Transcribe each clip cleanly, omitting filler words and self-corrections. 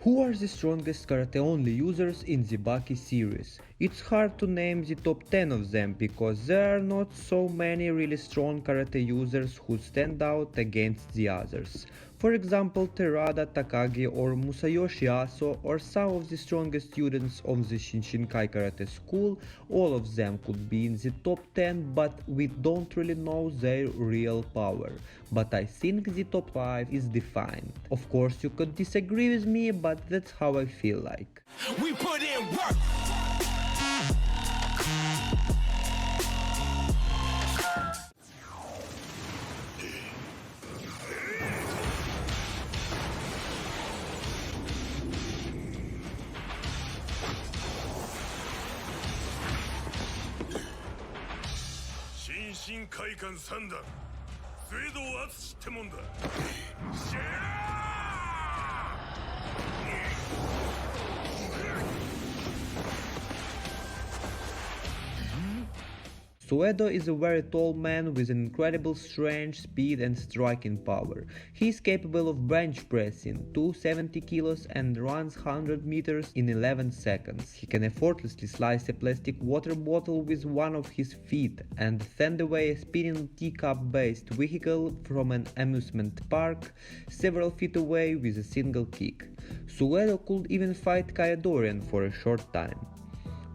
Who are the strongest karate-only users in the Baki series? It's hard to name the top 10 of them because there are not so many really strong karate users who stand out against the others. For example, Terada, Takagi or Masayoshi Aso or some of the strongest students of the Shinshinkai Karate School, all of them could be in the top 10, but we don't really know their real power. But I think the top 5 is defined. Of course you could disagree with me, but that's how I feel like. We put in work. Shinshinkai Karate School, SUEDO ATSUSHI ってもんだ。シェーSUEDO is a very tall man with incredible strength, speed and striking power. He is capable of bench pressing 270 kilos and runs 100 meters in 11 seconds. He can effortlessly slice a plastic water bottle with one of his feet and send away a spinning teacup-based vehicle from an amusement park several feet away with a single kick. SUEDO could even fight Kaiadorian for a short time.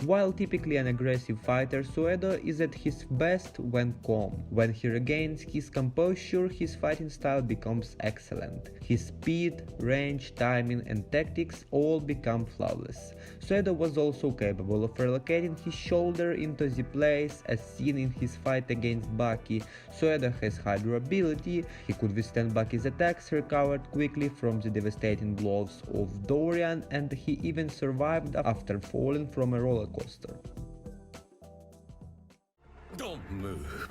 While typically an aggressive fighter, SUEDO is at his best when calm. When he regains his composure, his fighting style becomes excellent. His speed, range, timing and tactics all become flawless. SUEDO was also capable of relocating his shoulder into the place as seen in his fight against Baki. SUEDO has high durability, he could withstand Baki's attacks, recovered quickly from the devastating blows of Dorian, and he even survived after falling from a roller coaster. Don't move.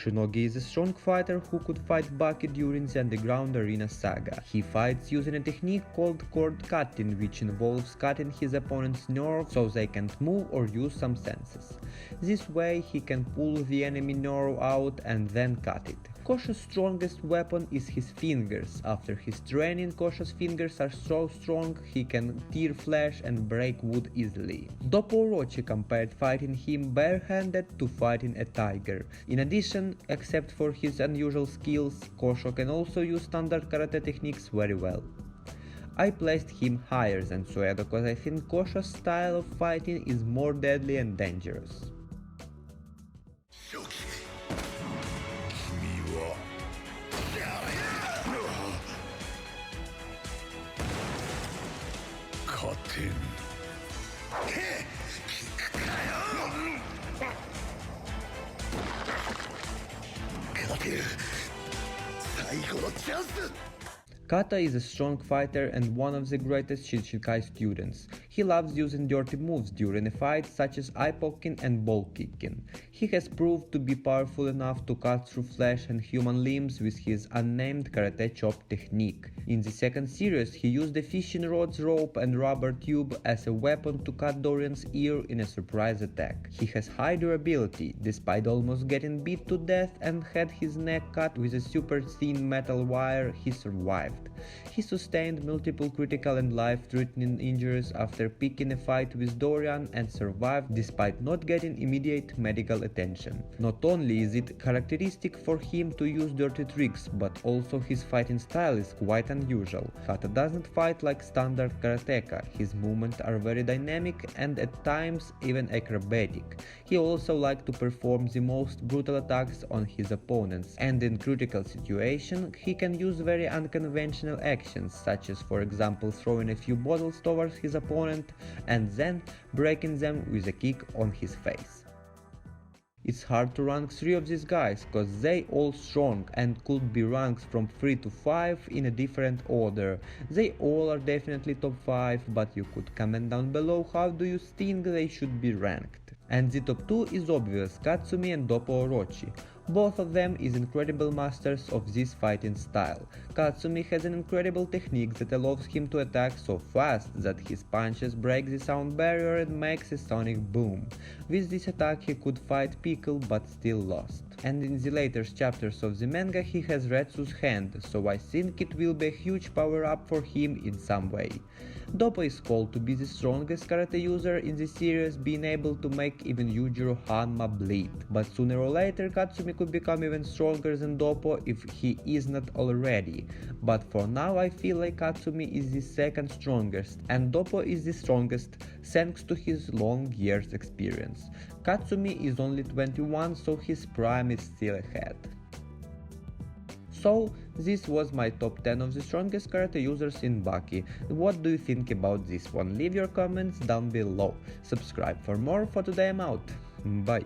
SHINOGI is a strong fighter who could fight Baki during the Underground Arena saga. He fights using a technique called cord cutting, which involves cutting his opponent's nerve so they can't move or use some senses. This way he can pull the enemy nerve out and then cut it. KOSHO's strongest weapon is his fingers. After his training, KOSHO's fingers are so strong he can tear flesh and break wood easily. Doppo Orochi compared fighting him barehanded to fighting a tiger. In addition, except for his unusual skills, KOSHO can also use standard karate techniques very well. I placed him higher than SUEDO because I think KOSHO's style of fighting is more deadly and dangerous. Kata is a strong fighter and one of the greatest Shinshinkai students. He loves using dirty moves during a fight such as eye poking and ball kicking. He has proved to be powerful enough to cut through flesh and human limbs with his unnamed karate chop technique. In the second series, he used a fishing rod's rope and rubber tube as a weapon to cut Dorian's ear in a surprise attack. He has high durability. Despite almost getting beat to death and had his neck cut with a super thin metal wire, he survived. He sustained multiple critical and life-threatening injuries after picking a fight with Dorian and survived despite not getting immediate medical attention. Not only is it characteristic for him to use dirty tricks, but also his fighting style is quite unusual. Kata doesn't fight like standard karateka, his movements are very dynamic and at times even acrobatic. He also likes to perform the most brutal attacks on his opponents, and in critical situations he can use very unconventional actions, such as for example throwing a few bottles towards his opponent and then breaking them with a kick on his face. It's hard to rank 3 of these guys, cause they all strong and could be ranked from 3 to 5 in a different order. They all are definitely top 5, but you could comment down below how do you think they should be ranked. And the top 2 is obvious, Katsumi and Doppo Orochi. Both of them is incredible masters of this fighting style. Katsumi has an incredible technique that allows him to attack so fast that his punches break the sound barrier and makes a sonic boom. With this attack he could fight Pickle but still lost. And in the later chapters of the manga he has Retsu's hand, so I think it will be a huge power up for him in some way. Doppo is called to be the strongest karate user in the series, being able to make even Yujiro Hanma bleed. But sooner or later Katsumi could become even stronger than Doppo if he is not already. But for now I feel like Katsumi is the second strongest and Doppo is the strongest thanks to his long years experience. Katsumi is only 21, so his prime is still ahead. So, this was my top 10 of the strongest karate users in Baki. What do you think about this one? Leave your comments down below. Subscribe for more. For today I'm out. Bye.